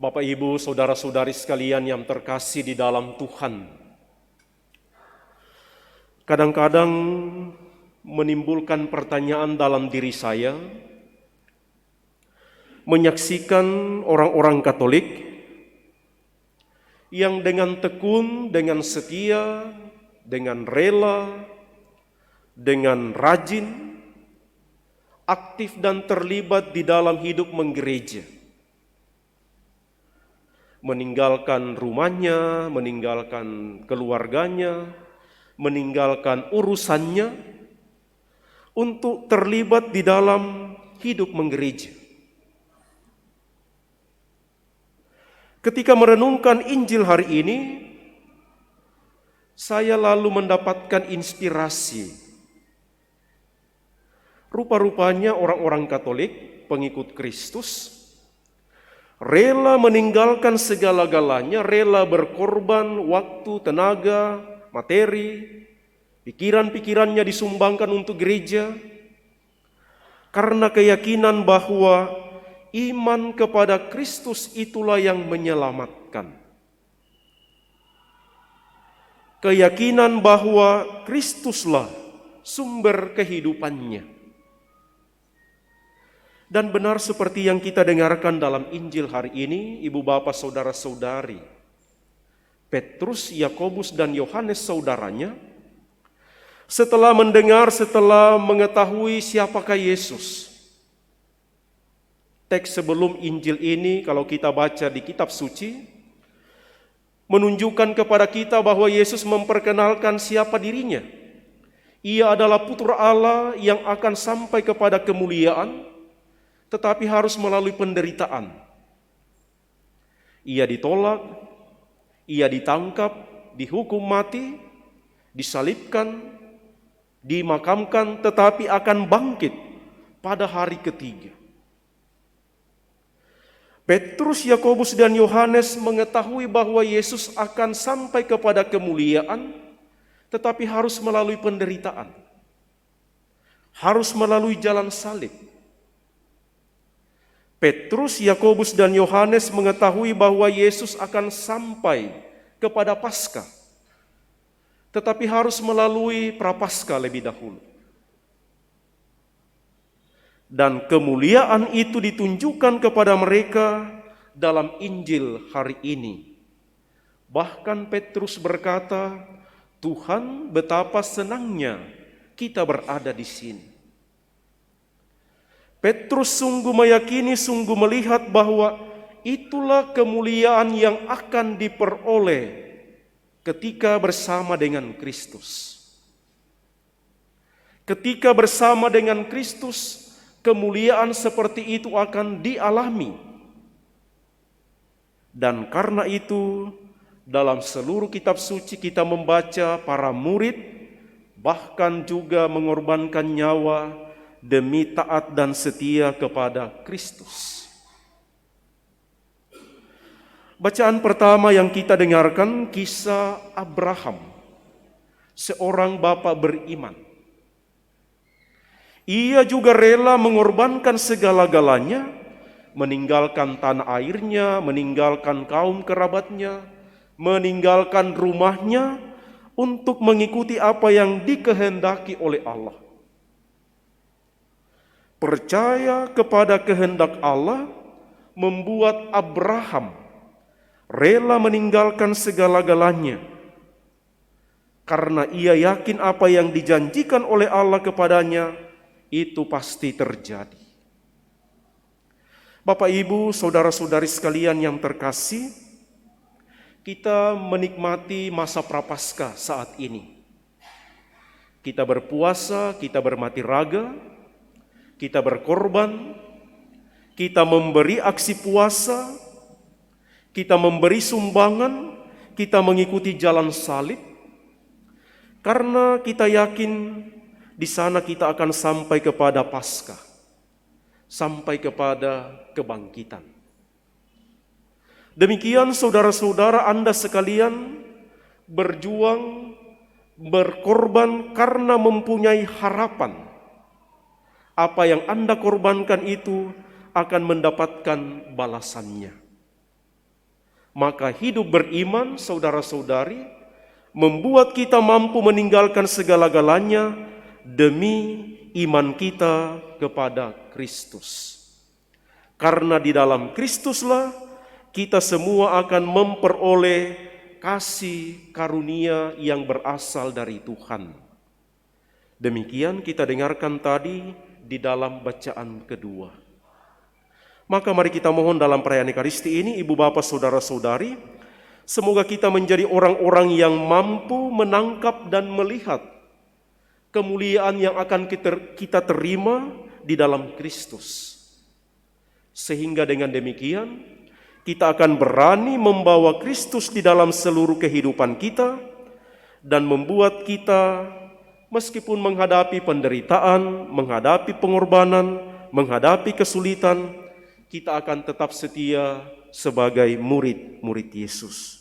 Bapak, Ibu, saudara-saudari sekalian yang terkasih di dalam Tuhan, kadang-kadang menimbulkan pertanyaan dalam diri saya, menyaksikan orang-orang Katolik yang dengan tekun, dengan setia, dengan rela, dengan rajin, aktif dan terlibat di dalam hidup menggereja. Meninggalkan rumahnya, meninggalkan keluarganya, meninggalkan urusannya untuk terlibat di dalam hidup menggereja. Ketika merenungkan Injil hari ini, saya lalu mendapatkan inspirasi. Rupa-rupanya orang-orang Katolik, pengikut Kristus, rela meninggalkan segala-galanya, rela berkorban waktu, tenaga, materi, pikiran-pikirannya disumbangkan untuk gereja, karena keyakinan bahwa iman kepada Kristus itulah yang menyelamatkan. Keyakinan bahwa Kristuslah sumber kehidupannya. Dan benar seperti yang kita dengarkan dalam Injil hari ini, Ibu Bapak Saudara-saudari, Petrus, Yakobus dan Yohanes saudaranya, setelah mendengar, setelah mengetahui siapakah Yesus. Teks sebelum Injil ini kalau kita baca di kitab suci, menunjukkan kepada kita bahwa Yesus memperkenalkan siapa dirinya. Ia adalah Putra Allah yang akan sampai kepada kemuliaan, tetapi harus melalui penderitaan. Ia ditolak, ia ditangkap, dihukum mati, disalibkan, dimakamkan, tetapi akan bangkit pada hari ketiga. Petrus, Yakobus dan Yohanes mengetahui bahwa Yesus akan sampai kepada kemuliaan, tetapi harus melalui penderitaan. Harus melalui jalan salib. Petrus, Yakobus dan Yohanes mengetahui bahwa Yesus akan sampai kepada Paskah, tetapi harus melalui prapaskah lebih dahulu. Dan kemuliaan itu ditunjukkan kepada mereka dalam Injil hari ini. Bahkan Petrus berkata, "Tuhan, betapa senangnya kita berada di sini." Petrus sungguh meyakini, sungguh melihat bahwa itulah kemuliaan yang akan diperoleh ketika bersama dengan Kristus. Ketika bersama dengan Kristus, kemuliaan seperti itu akan dialami. Dan karena itu, dalam seluruh kitab suci kita membaca para murid bahkan juga mengorbankan nyawa demi taat dan setia kepada Kristus. Bacaan pertama yang kita dengarkan kisah Abraham, seorang bapak beriman. Ia juga rela mengorbankan segala-galanya, meninggalkan tanah airnya, meninggalkan kaum kerabatnya, meninggalkan rumahnya untuk mengikuti apa yang dikehendaki oleh Allah. Percaya kepada kehendak Allah membuat Abraham rela meninggalkan segala-galanya karena ia yakin apa yang dijanjikan oleh Allah kepadanya itu pasti terjadi. Bapak, Ibu, saudara-saudari sekalian yang terkasih, kita menikmati masa prapaskah saat ini. Kita berpuasa, kita bermati raga, kita berkorban, kita memberi aksi puasa, kita memberi sumbangan, kita mengikuti jalan salib, karena kita yakin di sana kita akan sampai kepada Paskah, sampai kepada kebangkitan. Demikian saudara-saudara, Anda sekalian berjuang, berkorban karena mempunyai harapan. Apa yang Anda korbankan itu akan mendapatkan balasannya. Maka hidup beriman, saudara-saudari, membuat kita mampu meninggalkan segala-galanya demi iman kita kepada Kristus. Karena di dalam Kristuslah kita semua akan memperoleh kasih karunia yang berasal dari Tuhan. Demikian kita dengarkan tadi di dalam bacaan kedua. Maka mari kita mohon dalam perayaan Ekaristi ini, Ibu Bapak Saudara-saudari, semoga kita menjadi orang-orang yang mampu menangkap dan melihat kemuliaan yang akan kita terima di dalam Kristus. Sehingga dengan demikian, kita akan berani membawa Kristus di dalam seluruh kehidupan kita dan membuat kita meskipun menghadapi penderitaan, menghadapi pengorbanan, menghadapi kesulitan, kita akan tetap setia sebagai murid-murid Yesus.